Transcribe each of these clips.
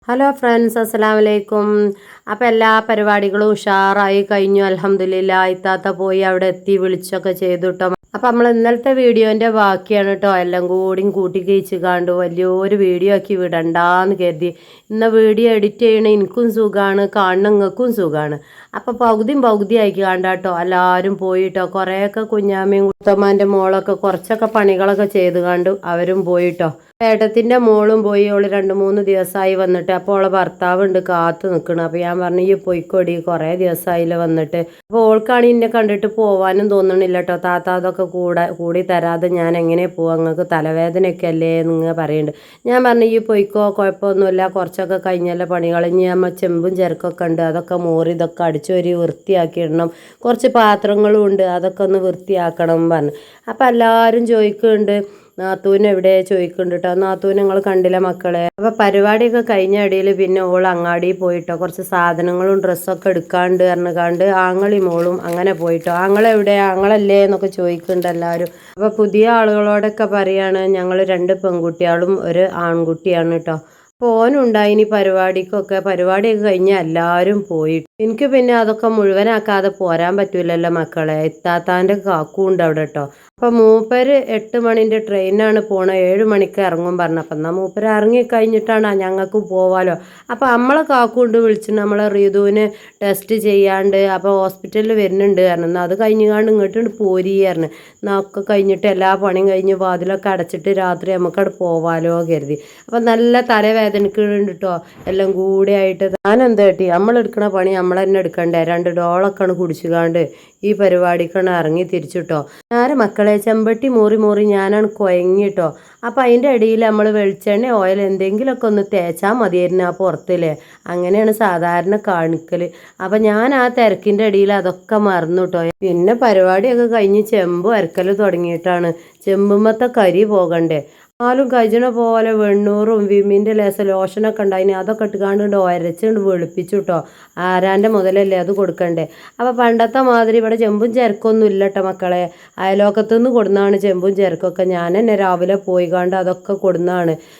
Hello friends, അസ്സലാമു അലൈക്കും. അപ്പോൾ എല്ലാ പരിപാടികളും ഉഷാറായി കഴിഞ്ഞു. അൽഹംദുലില്ലാ. ഇത്താത്ത പോയി അവിടെ എത്തി വിളിച്ചൊക്കെ ചെയ്തു കേട്ടോ. അപ്പം നമ്മൾ ഇന്നലത്തെ വീഡിയോൻ്റെ ബാക്കിയാണ് കേട്ടോ. എല്ലാം കൂടിയും കൂട്ടി കഴിച്ച് കണ്ടു വലിയൊരു വീഡിയോ ആക്കി വിടണ്ടാന്ന് കരുതി. ഇന്ന വീഡിയോ എഡിറ്റ് ചെയ്യണ എനിക്കും സുഖമാണ്, കാണുന്ന നിങ്ങൾക്കും സുഖമാണ്. അപ്പോൾ പകുതി ആക്കി കണ്ടാട്ടോ എല്ലാവരും പോയിട്ടോ. കുറേയൊക്കെ കുഞ്ഞാമ്മയും കുത്തമ്മാൻ്റെ മോളൊക്കെ കുറച്ചൊക്കെ പണികളൊക്കെ ചെയ്ത് കണ്ടു അവരും പോയിട്ടോ. ഏട്ടത്തിൻ്റെ മോളും പോയി. ഓള് 2-3 ദിവസമായി വന്നിട്ട്. അപ്പോൾ ഓളെ ഭർത്താവുണ്ട് കാത്തു നിൽക്കണം. അപ്പോൾ ഞാൻ പറഞ്ഞു ഈ പൊയ്ക്കൊടി, കുറേ ദിവസമായില്ല വന്നിട്ട്. അപ്പോൾ ഓൾക്കാണ് എന്നെ കണ്ടിട്ട് പോവാനും തോന്നണില്ല കേട്ടോ. താത്ത അതൊക്കെ കൂടി തരാതെ ഞാൻ എങ്ങനെ പോവാം, നിങ്ങൾക്ക് തലവേദനയൊക്കെ അല്ലേ നിങ്ങൾ പറയുന്നുണ്ട്. ഞാൻ പറഞ്ഞു ഈ പൊയ്ക്കോ, കുഴപ്പമൊന്നുമില്ല, കുറച്ചൊക്കെ കഴിഞ്ഞല്ല പണികൾ. ഇനി നമ്മൾ ചെമ്പും ചെറുക്കൊക്കെ ഉണ്ട്, അതൊക്കെ മോറി ഇതൊക്കെ അടിച്ചൊരു വൃത്തിയാക്കി ഇടണം. കുറച്ച് പാത്രങ്ങളും ഉണ്ട്, അതൊക്കെ ഒന്ന് വൃത്തിയാക്കണം പറഞ്ഞു. അപ്പോൾ എല്ലാവരും ചോദിക്കുന്നുണ്ട് നാത്തൂന് എവിടെ ചോദിക്കുന്നുണ്ട് കേട്ടോ. നാത്തൂന് നിങ്ങൾ കണ്ടില്ല മക്കളെ. അപ്പോൾ പരിപാടിയൊക്കെ കഴിഞ്ഞ ഇടയിൽ പിന്നെ ഓൾ അങ്ങാടിയിൽ പോയിട്ടോ. കുറച്ച് സാധനങ്ങളും ഡ്രസ്സൊക്കെ എടുക്കാണ്ട് പറഞ്ഞുകാണ്ട് ആങ്ങളി മോളും അങ്ങനെ പോയിട്ടോ. ആങ്ങളെവിടെ, ആങ്ങളല്ലേ എന്നൊക്കെ ചോദിക്കുന്നുണ്ട് എല്ലാവരും. അപ്പോൾ പുതിയ ആളുകളോടൊക്കെ പറയാണ് ഞങ്ങൾ 2 പെൺകുട്ടികളും ഒരു ആൺകുട്ടിയാണ് കേട്ടോ. അപ്പോൾ ഓനുണ്ടായിനി പരിപാടിയൊക്കെ കഴിഞ്ഞാൽ എല്ലാവരും പോയി. എനിക്ക് പിന്നെ അതൊക്കെ മുഴുവനാക്കാതെ പോരാൻ പറ്റൂലല്ലോ മക്കളെ. ഇത്താത്താൻ്റെ കാക്കുണ്ട് അവിടെ കേട്ടോ. അപ്പോൾ മൂപ്പര് 8 മണിൻ്റെ ട്രെയിനാണ് പോണത്, 7 മണിക്ക് ഇറങ്ങും പറഞ്ഞു. അപ്പം എന്നാൽ മൂപ്പര് ഇറങ്ങിക്കഴിഞ്ഞിട്ടാണ് ഞങ്ങൾക്ക് പോവാലോ. അപ്പോൾ നമ്മളെ കാക്കുണ്ട് വിളിച്ചിട്ട് നമ്മളെ റീതുവിന് ടെസ്റ്റ് ചെയ്യാണ്ട് അപ്പോൾ ഹോസ്പിറ്റലിൽ വരുന്നുണ്ട് കാരണം എന്നാൽ അത് കഴിഞ്ഞാണ്ട് ഇങ്ങോട്ട് പോരിയായിരുന്നു. എന്നാൽ ഒക്കെ കഴിഞ്ഞിട്ട് എല്ലാ പണിയും കഴിഞ്ഞ് വാതിലൊക്കെ അടച്ചിട്ട് രാത്രി നമുക്കവിടെ പോവാലോ കരുതി. അപ്പം നല്ല തലവേദനക്കുണ്ട് കേട്ടോ. എല്ലാം കൂടെ ആയിട്ട് ഞാനെന്താ കേട്ടി നമ്മളെടുക്കണ പണി നമ്മൾ തന്നെ എടുക്കണ്ടേ. 2 ഡോളൊക്കെയാണ് കുടിച്ചുകാണ്ട് ഈ പരിപാടിക്കാണ് ഇറങ്ങി തിരിച്ചിട്ടോ. ഞാൻ മക്കളെ ചെമ്പട്ടി മോറി ഞാനാണ് കുഴങ്ങിട്ടോ. അപ്പം അതിൻ്റെ ഇടയിൽ നമ്മൾ വെളിച്ചെണ്ണ ഓയിൽ എന്തെങ്കിലുമൊക്കെ ഒന്ന് തേച്ചാൽ മതിയായിരുന്നു ആ പുറത്തില്ലേ. അങ്ങനെയാണ് സാധാരണ കാണിക്കൽ. അപ്പം ഞാൻ ആ തിരക്കിൻ്റെ ഇടയിൽ അതൊക്കെ മറന്നു കേട്ടോ. പിന്നെ പരിപാടിയൊക്കെ കഴിഞ്ഞ് ചെമ്പ് അരക്കൽ തുടങ്ങിയിട്ടാണ്. ചെമ്പുമ്മത്തെ കരി പോകണ്ടേ. ആലും കഴിച്ചണ പോലെ വെണ്ണൂറും വിമ്മിൻ്റെ ലോഷനൊക്കെ ഉണ്ടായിന്. അതൊക്കെ ഇട്ടുകാണ്ട് ഒരച്ചുകൊണ്ട് വെളുപ്പിച്ചു കേട്ടോ. ആരാൻ്റെ മുതലല്ലേ അത് കൊടുക്കണ്ടേ. അപ്പോൾ പണ്ടത്തെ മാതിരി ഇവിടെ ചെമ്പും ചിരക്കൊന്നും ഇല്ല കേട്ടോ മക്കളെ. അയലോക്കത്തുനിന്ന് കൊടുന്നാണ് ചെമ്പും ചിരക്കൊക്കെ. ഞാൻ തന്നെ രാവിലെ പോയിക്കാണ്ട് അതൊക്കെ കൊടുന്നാണ്.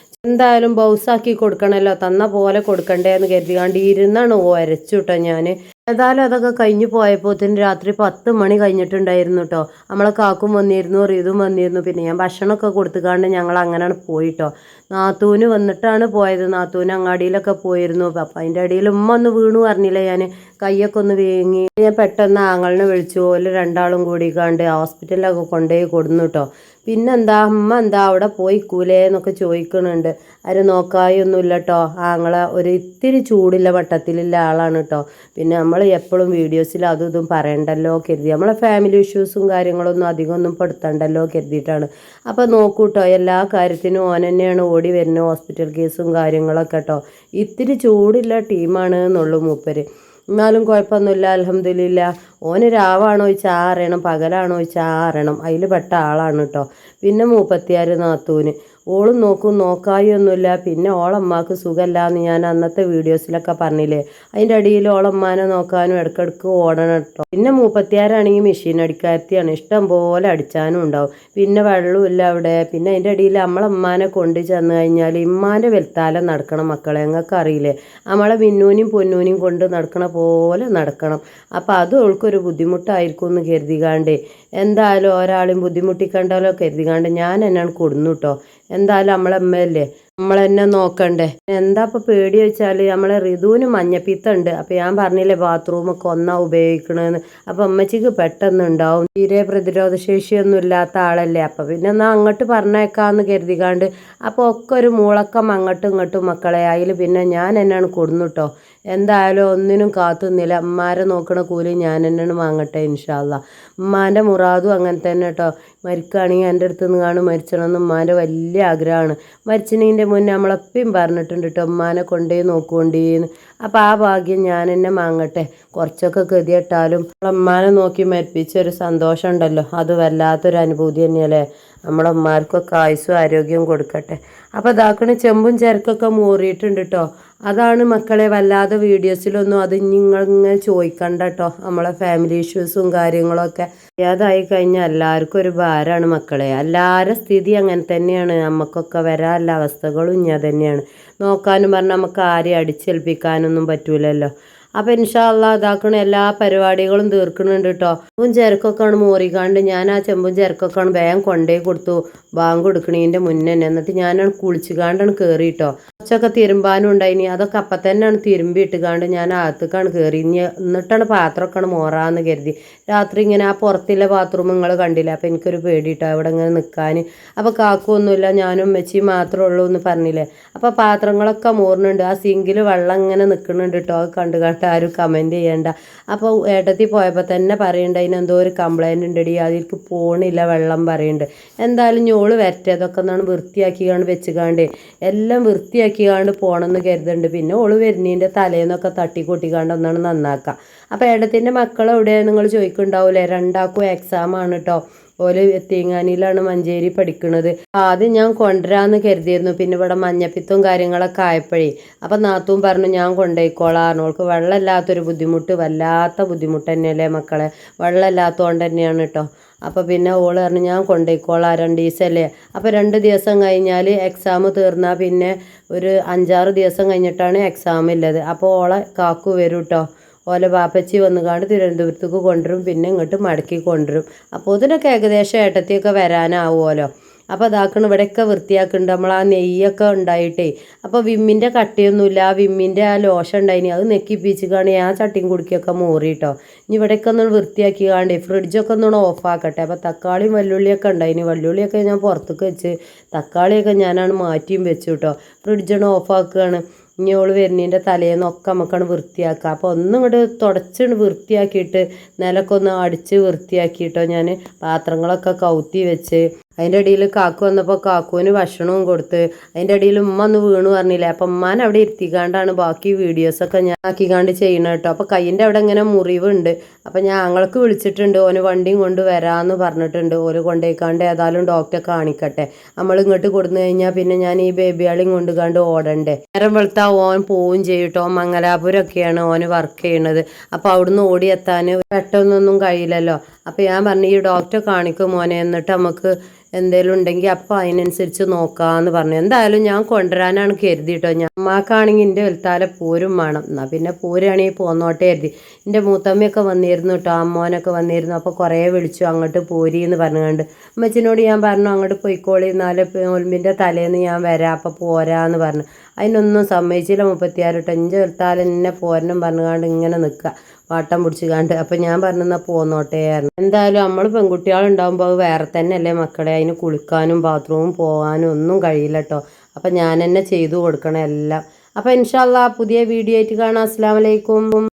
എന്തായാലും ബൗസാക്കി കൊടുക്കണമല്ലോ, തന്ന പോലെ കൊടുക്കണ്ടേ എന്ന് കരുതികാണ്ട് ഇരുന്നാണ് ഒരച്ചു കേട്ടോ ഞാൻ. ഏതായാലും അതൊക്കെ കഴിഞ്ഞ് പോയപ്പോത്തിന് രാത്രി 10 മണി കഴിഞ്ഞിട്ടുണ്ടായിരുന്നു കേട്ടോ. നമ്മളെ കാക്കും വന്നിരുന്നു, റീതും വന്നിരുന്നു. പിന്നെ ഞാൻ ഭക്ഷണമൊക്കെ കൊടുത്തുകാണ്ട് ഞങ്ങൾ അങ്ങനെയാണ് പോയിട്ടോ. നാത്തൂന് വന്നിട്ടാണ് പോയത്. നാത്തൂന് അങ്ങാടിയിലൊക്കെ പോയിരുന്നു. അപ്പം അതിൻ്റെ ഇടയിൽ ഉമ്മ ഒന്ന് വീണു പറഞ്ഞില്ലേ, ഞാൻ കൈയൊക്കെ ഒന്ന് വീങ്ങി. ഞാൻ പെട്ടെന്ന് ആങ്ങളിനെ വിളിച്ചു. ഓല് 2 കൂടിക്കാണ്ട് ഹോസ്പിറ്റലിലൊക്കെ കൊണ്ടുപോയി കൊടുന്നു കേട്ടോ. പിന്നെന്താ അമ്മ എന്താ അവിടെ പോയിക്കൂലേ എന്നൊക്കെ ചോദിക്കുന്നുണ്ട്. ആരും നോക്കായൊന്നുമില്ല കേട്ടോ. ആങ്ങളെ ഒരു ഇത്തിരി ചൂടില്ല മട്ടത്തിലുള്ള ആളാണ് കേട്ടോ. പിന്നെ നമ്മൾ എപ്പോഴും വീഡിയോസിൽ അതും ഇതും പറയണ്ടല്ലോ കരുതി. നമ്മളെ ഫാമിലി ഇഷ്യൂസും കാര്യങ്ങളൊന്നും അധികമൊന്നും പെടുത്തണ്ടല്ലോ കരുതിയിട്ടാണ്. അപ്പോൾ നോക്കൂ കേട്ടോ, എല്ലാ കാര്യത്തിനും ഓൻ തന്നെയാണ് ഓടി വരുന്നത്. ഹോസ്പിറ്റൽ കേസും കാര്യങ്ങളൊക്കെ കേട്ടോ. ഇത്തിരി ചൂടില്ല ടീമാണ് എന്നുള്ളൂ മൂപ്പര്. എന്നാലും കുഴപ്പമൊന്നുമില്ല, അൽഹംദുലില്ലാ. ഓന് രാവാണോ ചോദിച്ചാൽ ആ അറിയണം, പകലാണോ ചോദിച്ചാൽ ആ അറിയണം. അതിൽ പെട്ട ആളാണ് കേട്ടോ. പിന്നെ 34 നാത്തൂന് ഓളും നോക്കായൊന്നുമില്ല. പിന്നെ ഓളമ്മക്ക് സുഖമല്ലാന്ന് ഞാൻ അന്നത്തെ വീഡിയോസിലൊക്കെ പറഞ്ഞില്ലേ. അതിൻ്റെ അടിയിൽ ഓളമ്മാനെ നോക്കാനും ഇടയ്ക്കിടയ്ക്ക് ഓടണം കേട്ടോ. പിന്നെ 36 മെഷീൻ അടിക്കാരത്തിയാണ്, ഇഷ്ടം പോലെ അടിച്ചാനും ഉണ്ടാവും. പിന്നെ വെള്ളമില്ല അവിടെ. പിന്നെ അതിൻ്റെ അടിയിൽ നമ്മളമ്മാനെ കൊണ്ട് ചെന്ന് കഴിഞ്ഞാൽ ഇമ്മാൻ്റെ വെൽത്താലം നടക്കണം മക്കളെ. ഞങ്ങൾക്ക് അറിയില്ലേ, നമ്മളെ മിന്നൂനും പൊന്നൂനും കൊണ്ട് നടക്കണ പോലെ നടക്കണം. അപ്പം അത് ഓൾക്കൊരു ബുദ്ധിമുട്ടായിരിക്കും എന്ന് കരുതികാണ്ട് എന്തായാലും ഒരാളെയും ബുദ്ധിമുട്ടിക്കണ്ടല്ലോ കരുതികാണ്ട് ഞാൻ എന്നാണ് കൊടുന്നു കേട്ടോ. എന്തായാലും നമ്മളമ്മയല്ലേ, നമ്മളെന്നെ നോക്കണ്ടേ. എന്താ ഇപ്പോൾ പേടി വെച്ചാൽ നമ്മളെ ഋതുവിന് മഞ്ഞപ്പിത്തമുണ്ട്. അപ്പോൾ ഞാൻ പറഞ്ഞില്ലേ ബാത്റൂമൊക്കെ ഒന്നാ ഉപയോഗിക്കണമെന്ന്. അപ്പോൾ അമ്മച്ചിക്ക് പെട്ടെന്ന് ഉണ്ടാവും. തീരെ പ്രതിരോധ ശേഷിയൊന്നും ഇല്ലാത്ത ആളല്ലേ. അപ്പോൾ പിന്നെ എന്നാൽ അങ്ങോട്ട് പറഞ്ഞേക്കാമെന്ന് കരുതികാണ്ട് അപ്പോൾ ഒക്കെ ഒരു മൂളക്കം അങ്ങോട്ടും ഇങ്ങോട്ടും മക്കളെ. അതിൽ പിന്നെ ഞാൻ എന്നാണ് കൊടുന്നു കേട്ടോ. എന്തായാലും ഒന്നിനും കാത്തുന്നില്ല. ഉമ്മാരെ നോക്കണ കൂലി ഞാൻ തന്നെയാണ് വാങ്ങട്ടെ ഇൻഷാ അല്ലാ. ഉമ്മാൻ്റെ മുറാദും അങ്ങനെ തന്നെ കേട്ടോ. മരിക്കുകയാണെങ്കിൽ എൻ്റെ അടുത്ത് നിന്ന് കാണും മരിച്ചണമെന്ന് ഉമ്മാൻ്റെ വലിയ ആഗ്രഹമാണ്. മരിച്ചതിൻ്റെ മുന്നേ നമ്മളെപ്പോഴും പറഞ്ഞിട്ടുണ്ട് കേട്ടോ, ഉമ്മാനെ കൊണ്ടേ നോക്കുകൊണ്ടേന്ന്. അപ്പോൾ ആ ഭാഗ്യം ഞാൻ തന്നെ വാങ്ങട്ടെ. കുറച്ചൊക്കെ ഗതിയിട്ടാലും ഉമ്മാനെ നോക്കി മരിപ്പിച്ചൊരു സന്തോഷം ഉണ്ടല്ലോ, അത് വല്ലാത്തൊരു അനുഭൂതി തന്നെയല്ലേ. നമ്മളെ ഉമ്മാർക്കൊക്കെ ആയുസ്സും ആരോഗ്യവും കൊടുക്കട്ടെ. അപ്പോൾ ഇതാക്കണ ചെമ്പും ചിരക്കൊക്കെ മൂറിയിട്ടുണ്ട് കേട്ടോ. അതാണ് മക്കളെ, വല്ലാതെ വീഡിയോസിലൊന്നും അത് നിങ്ങളിങ്ങനെ ചോദിക്കണ്ട കേട്ടോ. നമ്മളെ ഫാമിലി ഇഷ്യൂസും കാര്യങ്ങളൊക്കെ അതായി കഴിഞ്ഞാൽ എല്ലാവർക്കും ഒരു ഭാരമാണ് മക്കളെ. എല്ലാവരുടെ സ്ഥിതി അങ്ങനെ തന്നെയാണ്. നമുക്കൊക്കെ വരാനുള്ള അവസ്ഥകളും ഇങ്ങനെ തന്നെയാണ്. നോക്കാനും പറഞ്ഞാൽ നമുക്ക് ആരെയും അടിച്ചേൽപ്പിക്കാനൊന്നും പറ്റൂലല്ലോ. അപ്പം ഇൻഷാ അള്ളാഹ് ഇതാക്കണ എല്ലാ പരിപാടികളും തീർക്കുന്നുണ്ട് കേട്ടോ. ചെമ്പും ചിരക്കൊക്കെയാണ് മോറിക്കാണ്ട് ഞാൻ ആ ചെമ്പും ചിരക്കൊക്കെയാണ് വേഗം കൊണ്ടേ കൊടുത്തു, ബാങ്ക് കൊടുക്കണീൻ്റെ മുന്നേ. എന്നിട്ട് ഞാനാണ് കുളിച്ചുകാണ്ടാണ് കയറി കേട്ടോ. കുറച്ചൊക്കെ തിരുമ്പാനും ഉണ്ടായിനി, അതൊക്കെ അപ്പം തന്നെയാണ് തിരുമ്പി ഇട്ടുകാണ്ട് ഞാൻ അകത്തേക്കാണ് കയറി. എന്നിട്ടാണ് പാത്രമൊക്കെയാണ് മോറാന്ന് കരുതി. രാത്രി ഇങ്ങനെ ആ പുറത്തുള്ള ബാത്റൂം നിങ്ങൾ കണ്ടില്ല. അപ്പം എനിക്കൊരു പേടി കേട്ടോ അവിടെ ഇങ്ങനെ നിൽക്കാൻ. അപ്പോൾ കാക്കൊന്നുമില്ല, ഞാനും മെച്ചിയും മാത്രമേ ഉള്ളൂ എന്ന് പറഞ്ഞില്ലേ. അപ്പോൾ പാത്രങ്ങളൊക്കെ മോറുന്നുണ്ട്. ആ സിങ്കിൽ വെള്ളം ഇങ്ങനെ നിൽക്കുന്നുണ്ട് കേട്ടോ. അത് കണ്ട് ആരും കമൻറ്റ് ചെയ്യണ്ട. അപ്പോൾ ഏട്ടത്തി പോയപ്പോൾ തന്നെ പറയുന്നുണ്ട് അതിനെന്തോ ഒരു കംപ്ലൈൻറ്റ് ഉണ്ടടി, അതിലേക്ക് പോണില്ല വെള്ളം പറയുന്നുണ്ട്. എന്തായാലും ഞോള് വരട്ടെ, അതൊക്കെ ഒന്നാണ് വൃത്തിയാക്കിക്കാണ്ട് വെച്ചുകാണ്ട് എല്ലാം വൃത്തിയാക്കിക്കാണ്ട് പോകണമെന്ന് കരുതുന്നുണ്ട്. പിന്നെ ഓള് വരുന്നതിൻ്റെ തലേന്നൊക്കെ തട്ടിക്കൊട്ടിക്കാണ്ട് ഒന്നാണ് നന്നാക്കാം. അപ്പോൾ ഏട്ടത്തിൻ്റെ മക്കൾ എവിടെയാണ് നിങ്ങൾ ചോദിക്കുന്നുണ്ടാവില്ലേ. രണ്ടാൾക്കും എക്സാമാണ് കേട്ടോ. ഓല് എത്തിങ്ങാനിയിലാണ് മഞ്ചേരി പഠിക്കുന്നത്. ആദ്യം ഞാൻ കൊണ്ടുവരാമെന്ന് കരുതിയിരുന്നു. പിന്നെ ഇവിടെ മഞ്ഞപ്പിത്തവും കാര്യങ്ങളൊക്കെ ആയപ്പോഴേ അപ്പം നാത്തൂൻ പറഞ്ഞു ഞാൻ കൊണ്ടുപോയിക്കോളാം. ഓൾക്ക് വെള്ളമില്ലാത്തൊരു ബുദ്ധിമുട്ട്, വല്ലാത്ത ബുദ്ധിമുട്ട് തന്നെയല്ലേ മക്കളെ, വെള്ളമില്ലാത്തതുകൊണ്ട് തന്നെയാണ് കേട്ടോ. അപ്പോൾ പിന്നെ ഓള് പറഞ്ഞു ഞാൻ കൊണ്ടുപോയിക്കോളാം, 2 ദിവസമല്ലേ. അപ്പോൾ 2 ദിവസം കഴിഞ്ഞാൽ എക്സാം തീർന്നാൽ പിന്നെ ഒരു 5-6 ദിവസം കഴിഞ്ഞിട്ടാണ് എക്സാം ഉള്ളത്. അപ്പോൾ ഓളെ കാക്കു വരും കേട്ടോ. ഓലെ ബാപ്പച്ചി വന്നുകാണ്ട് തിരുവനന്തപുരത്തേക്ക് കൊണ്ടുവരും, പിന്നെ ഇങ്ങോട്ട് മടക്കി കൊണ്ടുവരും. അപ്പോൾ ഇതിനൊക്കെ ഏകദേശം ഏട്ടത്തിയൊക്കെ വരാനാവുമല്ലോ. അപ്പോൾ അതാക്കണം ഇവിടെയൊക്കെ വൃത്തിയാക്കുന്നുണ്ട്. നമ്മൾ ആ നെയ്യൊക്കെ ഉണ്ടായിട്ടേ, അപ്പോൾ വിമ്മിൻ്റെ കട്ടിയൊന്നുമില്ല. ആ വിമ്മിൻ്റെ ആ ലോഷൻ ഉണ്ടായിനി, അത് നെക്കിപ്പിച്ചിക്കാണ് ആ ചട്ടിയും കുടുക്കിയൊക്കെ മോറിയിട്ടോ. ഇനി ഇവിടെയൊക്കെ ഒന്ന് വൃത്തിയാക്കി കാണ്ടേ ഫ്രിഡ്ജൊക്കെ ഒന്നുകൂടെ ഓഫാക്കട്ടെ. അപ്പോൾ തക്കാളിയും വല്ലുള്ളിയൊക്കെ ഉണ്ടായിനി, വല്ലുള്ളിയൊക്കെ ഞാൻ പുറത്തേക്ക് വെച്ച്, തക്കാളിയൊക്കെ ഞാനാണ് മാറ്റിയും വെച്ചു കേട്ടോ. ഫ്രിഡ്ജാണ് ഓഫാക്കുകയാണ്. ഇനി ഓള് വരുന്നതിൻ്റെ തലേന്നൊക്കെ നമുക്കാണ് വൃത്തിയാക്കുക. അപ്പോൾ ഒന്നും ഇങ്ങോട്ട് തുടച്ചിട്ട് വൃത്തിയാക്കിയിട്ട് നിലമൊക്കെ ഒന്ന് അടിച്ച് വൃത്തിയാക്കിയിട്ടോ. ഞാൻ പാത്രങ്ങളൊക്കെ കൗത്തി വെച്ച് അതിൻ്റെ ഇടയിൽ കാക്കു വന്നപ്പോൾ കാക്കുവിന് ഭക്ഷണവും കൊടുത്ത്. അതിൻ്റെ ഇടയിൽ ഉമ്മ ഒന്ന് വീണു പറഞ്ഞില്ലേ. അപ്പം ഉമ്മാൻ അവിടെ ഇരുത്തിക്കാണ്ടാണ് ബാക്കി വീഡിയോസൊക്കെ ഞാൻ ആക്കിക്കാണ്ട് ചെയ്യണം കേട്ടോ. അപ്പോൾ കയ്യിൻ്റെ അവിടെ ഇങ്ങനെ മുറിവുണ്ട്. അപ്പം ഞാൻ ഞങ്ങൾക്ക് വിളിച്ചിട്ടുണ്ട്, ഓന് വണ്ടിയും കൊണ്ട് വരാമെന്ന് പറഞ്ഞിട്ടുണ്ട്. ഓര് കൊണ്ടുപോയിക്കാണ്ട് ഏതായാലും ഡോക്ടറെ കാണിക്കട്ടെ. നമ്മൾ ഇങ്ങോട്ട് കൊടുന്നു കഴിഞ്ഞാൽ പിന്നെ ഞാൻ ഈ ബേബിയാളെയും കൊണ്ടുകാണ്ട് ഓടണ്ടേ. നേരം വെളുത്താൽ ഓൻ പോവും ചെയ്യും കേട്ടോ. മംഗലാപുരമൊക്കെയാണ് ഓന് വർക്ക് ചെയ്യണത്. അപ്പോൾ അവിടുന്ന് ഓടിയെത്താൻ പെട്ടെന്നൊന്നും കഴിയില്ലല്ലോ. അപ്പോൾ ഞാൻ പറഞ്ഞു ഈ ഡോക്ടറെ കാണിക്കും മോനെ, എന്നിട്ട് നമുക്ക് എന്തെങ്കിലും ഉണ്ടെങ്കിൽ അപ്പോൾ അതിനനുസരിച്ച് നോക്കാമെന്ന് പറഞ്ഞു. എന്തായാലും ഞാൻ കൊണ്ടുവരാനാണ് കരുതി കേട്ടോ. ഞാൻ അമ്മക്കാണെങ്കിൽ എൻ്റെ വലുത്താലെ പോരും വേണം, എന്നാൽ പിന്നെ പോരുകയാണെങ്കിൽ പോന്നോട്ടെ കരുതി. എൻ്റെ മൂത്തമ്മയൊക്കെ വന്നിരുന്നു കേട്ടോ, അമ്മോനൊക്കെ വന്നിരുന്നു. അപ്പോൾ കുറേ വിളിച്ചു അങ്ങോട്ട് പോരി എന്ന് പറഞ്ഞുകൊണ്ട്. അമ്മച്ചിനോട് ഞാൻ പറഞ്ഞു അങ്ങോട്ട് പോയിക്കോളി, 4 നോൽമ്പിൻ്റെ തലേന്ന് ഞാൻ വരാം, അപ്പോൾ പോരാന്ന് പറഞ്ഞു. അതിനൊന്നും സമ്മതിച്ചില്ല 36 കേട്ടോ. എൻ്റെ വലുത്താലെ എന്നെ പോരണം പറഞ്ഞുകൊണ്ട് ഇങ്ങനെ നിൽക്കുക, വാട്ടം പിടിച്ചുകാണ്ട്. അപ്പം ഞാൻ പറഞ്ഞാൽ പോന്നോട്ടേ ആയിരുന്നു. എന്തായാലും നമ്മൾ പെൺകുട്ടികളുണ്ടാകുമ്പോൾ അത് വേറെ തന്നെ അല്ലേ മക്കളെ. അതിന് കുളിക്കാനും ബാത്റൂമും പോകാനും ഒന്നും കഴിയില്ല കേട്ടോ. അപ്പം ഞാൻ തന്നെ ചെയ്തു കൊടുക്കണം എല്ലാം. അപ്പം ഇൻഷാ അല്ലാ പുതിയ വീഡിയോ ആയിട്ട് കാണാം. അസ്സലാമു അലൈക്കും.